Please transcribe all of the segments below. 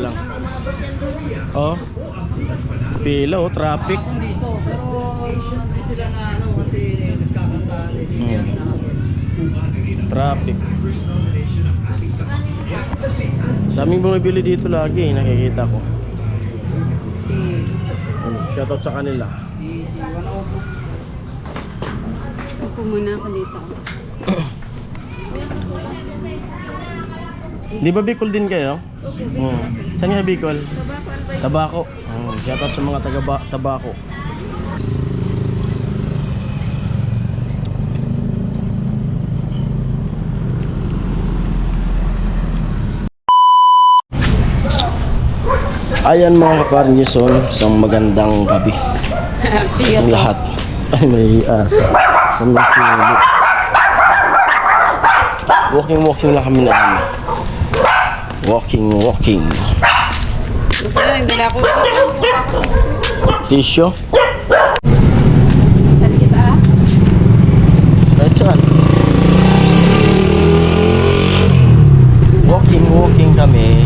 lang. Oh. Pila oh, traffic. Dito, pero hindi sila na ano kasi nagkakantaan din. Traffic. Daming bumibili dito lagi, nakikita ko. Shoutout sa kanila. Upo muna ako dito. Di ba Bicol din kayo? Saan nga Bicol? Tabako. Shoutout sa mga taga Tabako. Ayan mga kaparnison, isang magandang gabi. Ang lahat ay may asa. Walking lang kami na ano. Walking. Nagdala ko. Tissue. Saan kita? Right saan? Walking kami.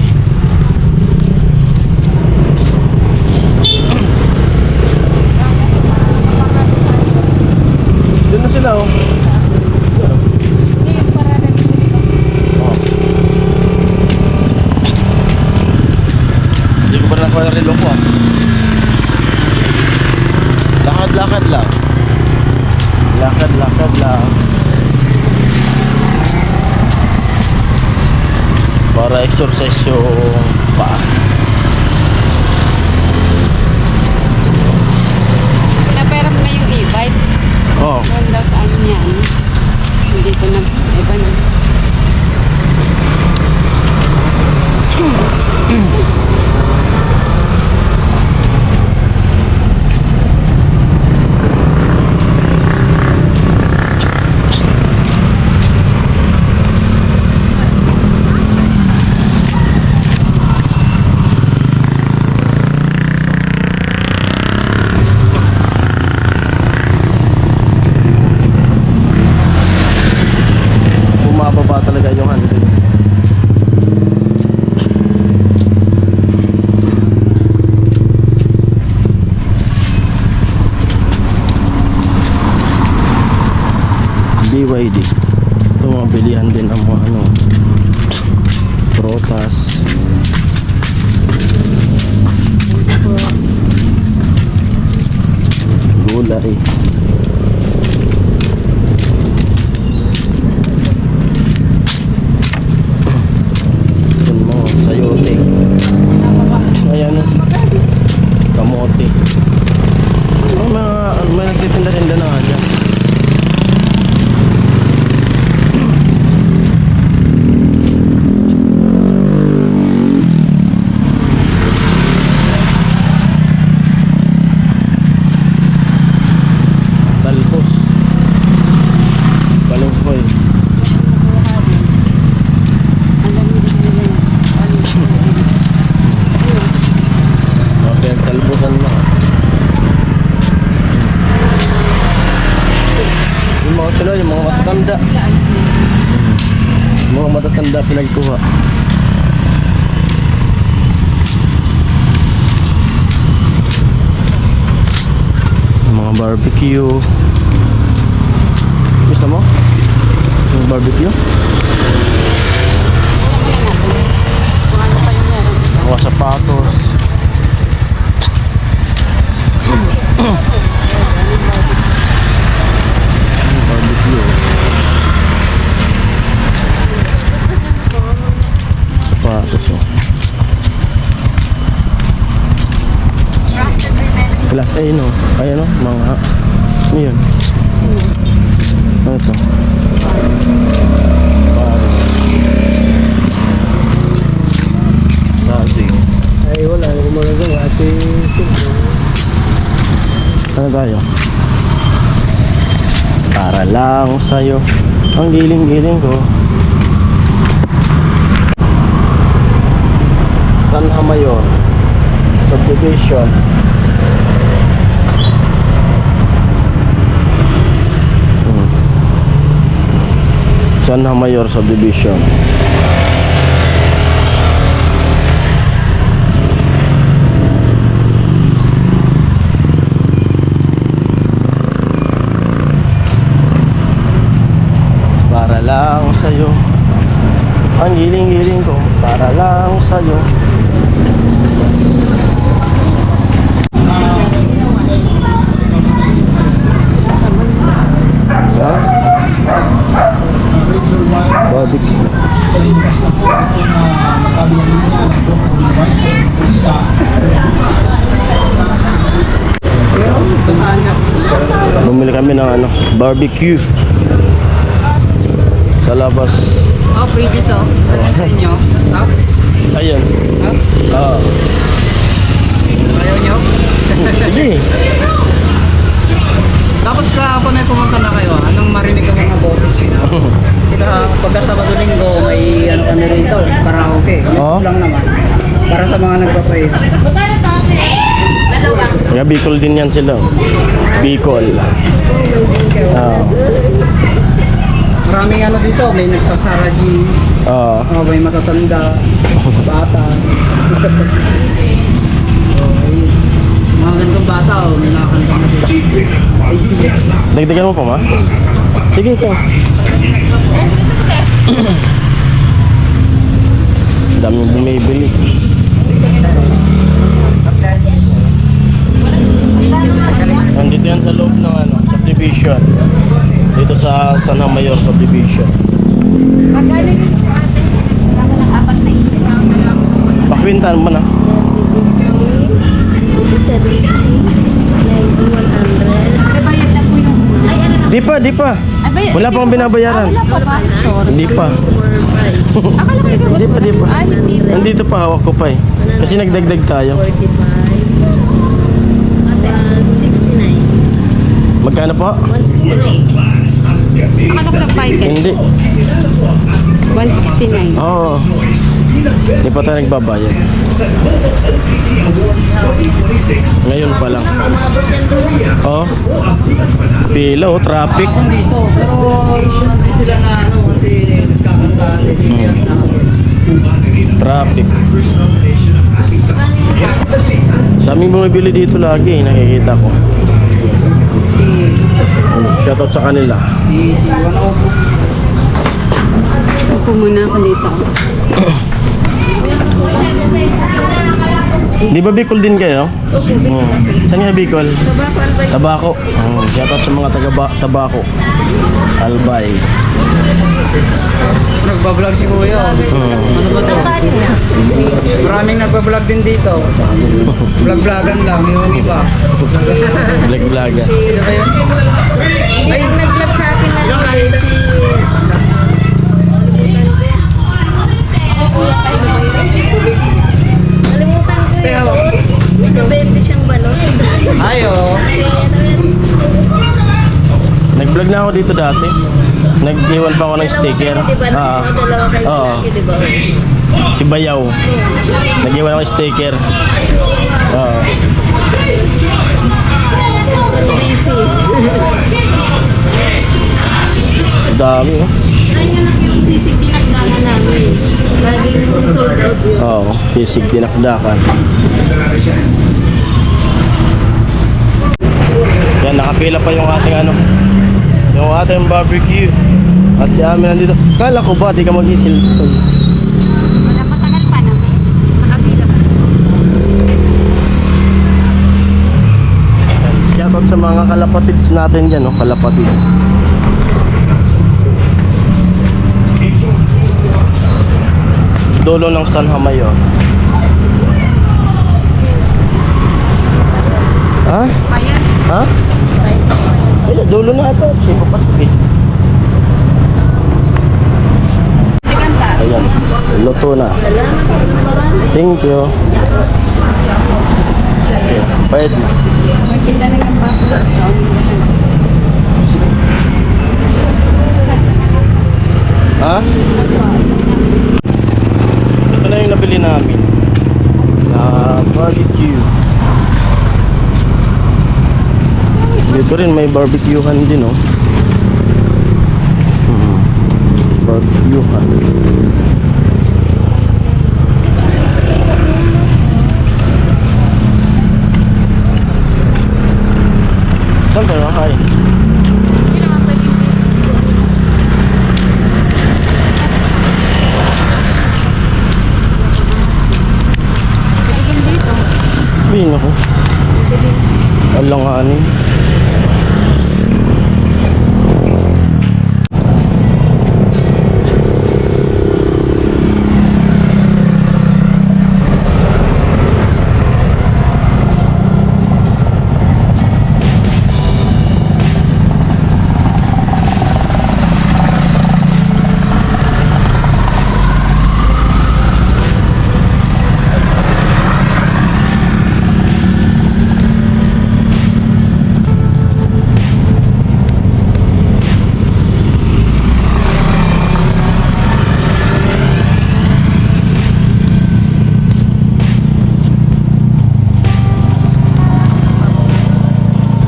Doon na sila oh. Hindi ko pa nakuha yung relo ko ah. Lakad lang. Lakad lang. Para exercise yung paa. Pinapera mo na yung e-bike. Oo. Doon daw sa ano yan. Hindi ko na, iba na. Bumababa talaga yung handle. BYD. Ito mga bilihan din ang mga ano, protas. Gulay. Ito mga sayote. Ayan o. Kamote. May nagtitinda-tinda na nga dyan. Talbos. Balunghoy. Ang dami din nila yun. Mga talbosan na. Yung mga sila, yung mga matatanda. Mga matatanda pinagkuha. Yung mga barbecue. Gusto mo? Yung barbecue? Kung ano pa yung meron. Mga sapatos. Barbecue. Sapatos oh. Class A no. Ayan o, mga ano yun? Ano ito? Sasig. Ay wala, hindi ko magagawa. Ate, Ano tayo? Para lang sa'yo. Ang giling-giling ko. Sanha Mayor Subdivision. Sanha Mayor Subdivision. sa'yo. Ha? Barbecue. Bumili kami ng ano, barbecue sa labas. Oh, previous oh. Ano sa inyo? Ha? Ayun. Ha? Oo. Ayaw nyo? Sige. Dapat kahapon ay pumunta na kayo. Anong marinig ang mga boses nila? Sila pagka Sabado Linggo may ano kami rito, karaoke. Oo. Lang naman. Para sa mga nagpa-pray. Kaya Bicol din yan sila. Bicol. Maraming ano dito, may nagsasaraji, may matatanda, bata. May mga ganitong bata, may nakakanta na dito. Ay, sige. Dagdagan mo pa ma? Sige ka. Daming bumibili. Nandito yan sa loob ng ano, subdivision. Dito sa San Mayor subdivision. Pakwintahan mo na. 100. Di pa. Wala pang binabayaran. Hindi pa. Di pa. Nandito pa, hawak ko pa eh. Kasi nagdagdag tayo. 169. Magkano po? 169. Akala ko nag-bike ka. Hindi. 169. Oo. Hindi pa tayo nagbabayad. Ngayon pa lang. Oo. Pila oh, traffic. Kahapon dito, pero hindi sila na ano, kasi nagkakantaan din. Traffic. Daming bumibili dito lagi, nakikita ko. Shoutout sa kanila. Upo muna ako dito. Di ba Bicol din kayo? Saan nga Bicol? Tabako. Shoutout sa mga Tabako. Albay. Nagbablog si Kuya. Ano ba to? Maraming nagbablog din dito. Vlog-vlogan lang, yung iba. Vlog-vloga. Sino ba yun? Ay, nag-vlog sa akin na lang si... Nalimutan ko yun. Nag-20 siyang balon. Ayo. Nag-vlog na ako dito dati. Nag-iwan pa ako ng sticker. Dalawa kayo Oo. laki, di ba? Si Bayaw. Nag-iwan ako ng sticker. Oo. Busy. Dami oh. Ay, nga lang yung sisig dinagdagan namin. Laging sold out yun. Oo, sisig tinakdakan. Yan, nakapila pa yung ating ano, yung ating barbecue. At si Amin nandito. Kala ko ba, di ka mag-isil. Wala matagal pa naman. Nakapila pa. Shoutout sa mga kalapatids natin dyan, no? Kalapatids. Dulo ng San Mayor. Ha? Ayan. Ha? Ay, dulo na ito. Hindi pa pasok eh. Tiganta. Ayan, luto na. Thank you. Pwede. Magkita na yung baso. Ha? Ito na yung nabili namin. Barbecue. Dito rin may barbecuehan din oh. Barbecuehan. Saan tayo kakain? Ay, naku. Alanganin.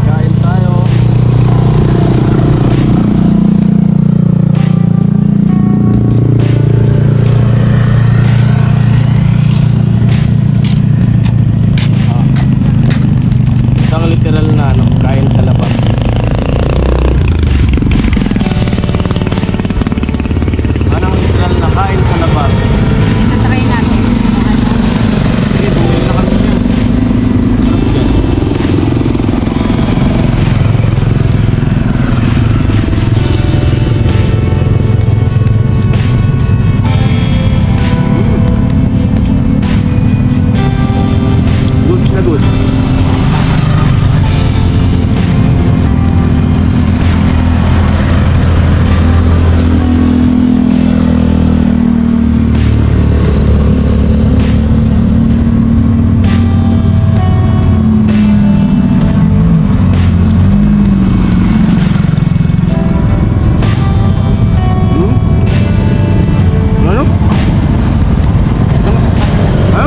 Kain tayo. Isang literal na ano, kain sa labas. Anong literal na kain sa labas? Try natin. Sige, bumili na kami dyan. Sarap yan. Goods na good. Ano? Ha?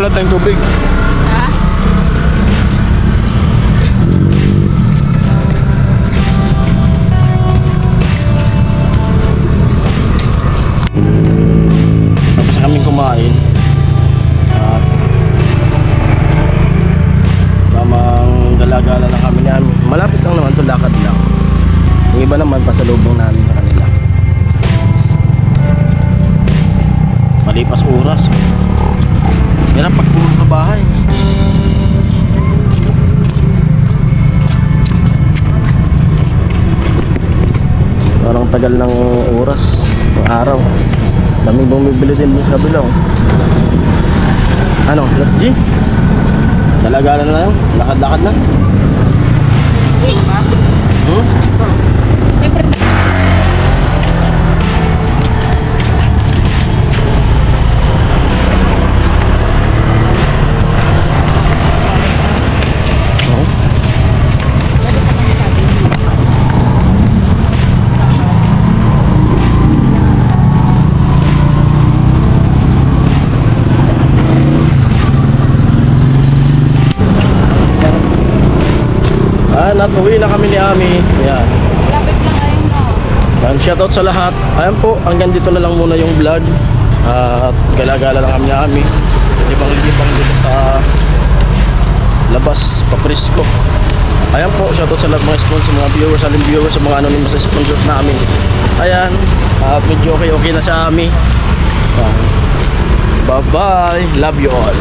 wala tayong tubig. Ha? Tapos na kaming kumain. At tamang gala-gala lang kami namin. Malapit lang naman to, lakad lang. Yung iba naman pasalubong namin sa kanila. Malipas oras. Hirap pagpuro sa bahay. Parang tagal ng oras, ng araw. Daming bumibili din sa kabilang. Ano, Last G? Dalagala na yun? Lakad-lakad na? Hmm? Oo. Natuwi na kami ni Ami. Ayan. Lapit lang kayo mo. Ayan, shoutout sa lahat. Ayan po, hanggang dito na lang muna yung vlog. At gala-gala lang kami ni Ami. Libang-libang dito sa labas, papresko. Ayan po, shoutout sa lahat mga sponsors, mga viewers, aling viewers, sa mga anonymous sponsors namin. Ayan, at medyo okay na sa Ami. Bye-bye. Love you all.